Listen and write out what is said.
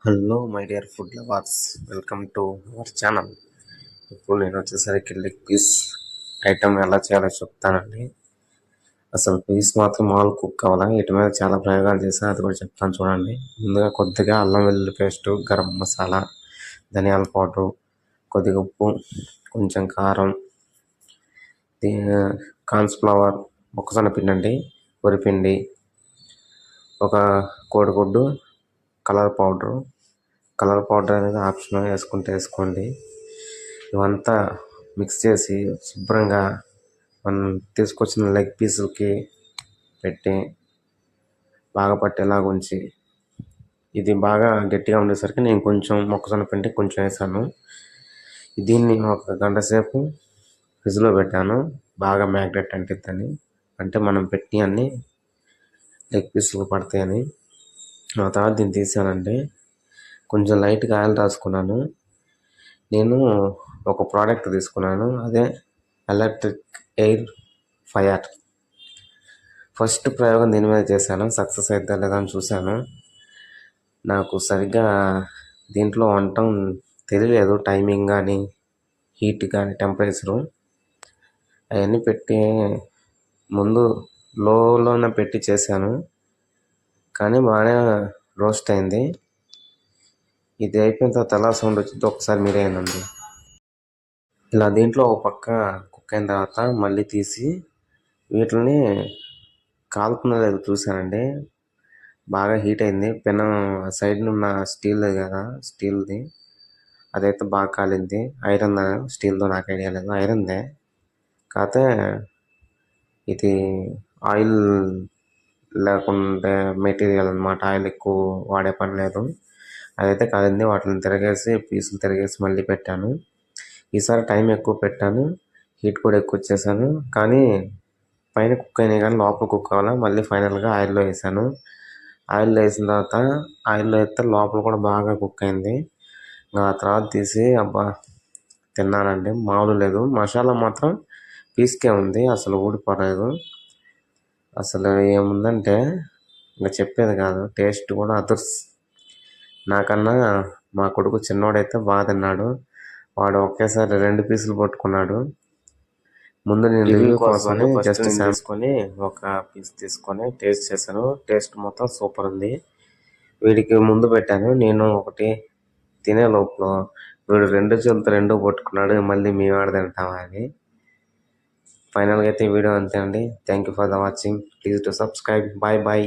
Hello my dear food lovers, welcome to our channel. ఇప్పుడు నేను వచ్చేసరికి లెగ్ పీస్ ఐటమ్ ఎలా చేయాలో చెప్తానండి. అసలు పీస్ మాత్రం మామూలు కుక్ అవ్వాలా, వీటి మీద చాలా ప్రయోగాలు చేశాను, అది కూడా చెప్తాను చూడండి. ముందుగా కొద్దిగా అల్లం వెల్లుల్లి పేస్ట్, గరం మసాలా, ధనియాల పౌడరు, కొద్దిగా ఉప్పు, కొంచెం కారం, కార్న్ఫ్లవర్, మొక్కజొన్న పిండి అండి, వరిపిండి, ఒక కోడిగుడ్డు, కలర్ పౌడర్ అనేది ఆప్షనల్, వేసుకుంటే వేసుకోండి. ఇవంతా మిక్స్ చేసి శుభ్రంగా మనం తీసుకొచ్చిన లెగ్ పీసులకి పెట్టి బాగా పట్టేలాగా ఉంచి, ఇది బాగా గట్టిగా ఉండేసరికి నేను కొంచెం మొక్కజొన్న పిండి కొంచెం వేసాను. దీన్ని ఒక గంట సేపు ఫ్రిడ్జ్లో పెట్టాను, బాగా మ్యాగ్నెట్ అంటిద్దని, అంటే మనం పెట్టి అన్నీ లెగ్ పీసులు పడతాయని. ఆ తర్వాత దీన్ని తీసానండి, కొంచెం లైట్గా ఆయిల్ రాసుకున్నాను. నేను ఒక ప్రోడక్ట్ తీసుకున్నాను, అదే ఎలక్ట్రిక్ ఎయిర్ ఫ్రైయర్. ఫస్ట్ ప్రయోగం దీని మీద చేశాను, సక్సెస్ అవుతుందా లేదా అని చూశాను. నాకు సరిగ్గా దీంట్లో వండటం తెలియలేదు, టైమింగ్ కానీ హీట్ కానీ టెంపరేచరు అవన్నీ పెట్టి ముందు లోలోనే పెట్టి చేశాను, కానీ బాగానే రోస్ట్ అయింది. ఇది అయిపోయిన తర్వాత ఎలా సౌండ్ వచ్చిందో ఒకసారి మీరే వినండి. ఇలా దీంట్లో ఒక పక్క కుక్ అయిన తర్వాత మళ్ళీ తీసి వీటిని కాలుతుందో లేదో చూశానండి. బాగా హీట్ అయింది, పెనం సైడ్న ఉన్న స్టీల్ది అదైతే బాగా కాలింది. ఐరన్ స్టీల్తో నాకు ఐడియా లేదు, ఐరన్దే. కాకపోతే ఇది ఆయిల్ లేకుండా మెటీరియల్ అన్నమాట, ఆయిల్ ఎక్కువ వాడే పని లేదు. అదైతే కాలింది. వాటిని పీసులు తిరిగేసి మళ్ళీ పెట్టాను. ఈసారి టైం ఎక్కువ పెట్టాను, హీట్ కూడా ఎక్కువ వచ్చేసాను, కానీ పైన కుక్ అయినాయి కానీ లోపల కుక్ అవ్వాలా. మళ్ళీ ఫైనల్గా ఆయిల్లో వేసాను. ఆయిల్లో వేసిన తర్వాత ఆయిల్లో వేస్తే లోపల కూడా బాగా కుక్ అయింది. ఆ తర్వాత తీసి అబ్బా తిన్నానండి, మామూలు లేదు. మసాలా మాత్రం పీస్కే ఉంది, అసలు ఊడిపోలేదు. అసలు ఏముందంటే ఇంకా చెప్పేది కాదు, టేస్ట్ కూడా అదర్స్. నాకన్నా మా కొడుకు చిన్నోడైతే బాగా తిన్నాడు, వాడు ఒకేసారి 2 పీసులు పట్టుకున్నాడు. ముందు నేను రివ్యూ కోసమని జస్ట్ తీసుకొని ఒక పీస్ తీసుకొని టేస్ట్ చేశాను, టేస్ట్ మొత్తం సూపర్ ఉంది. వీడికి ముందు పెట్టాను, నేను ఒకటి తినే లోపల వీడు 2 చేతులతో 2 పట్టుకున్నాడు. మళ్ళీ మేము ఆడ తింటామా అని. ఫైనల్గా అయితే ఈ వీడియో అంతే అండి. Thank you for the watching. Please to subscribe. Bye bye.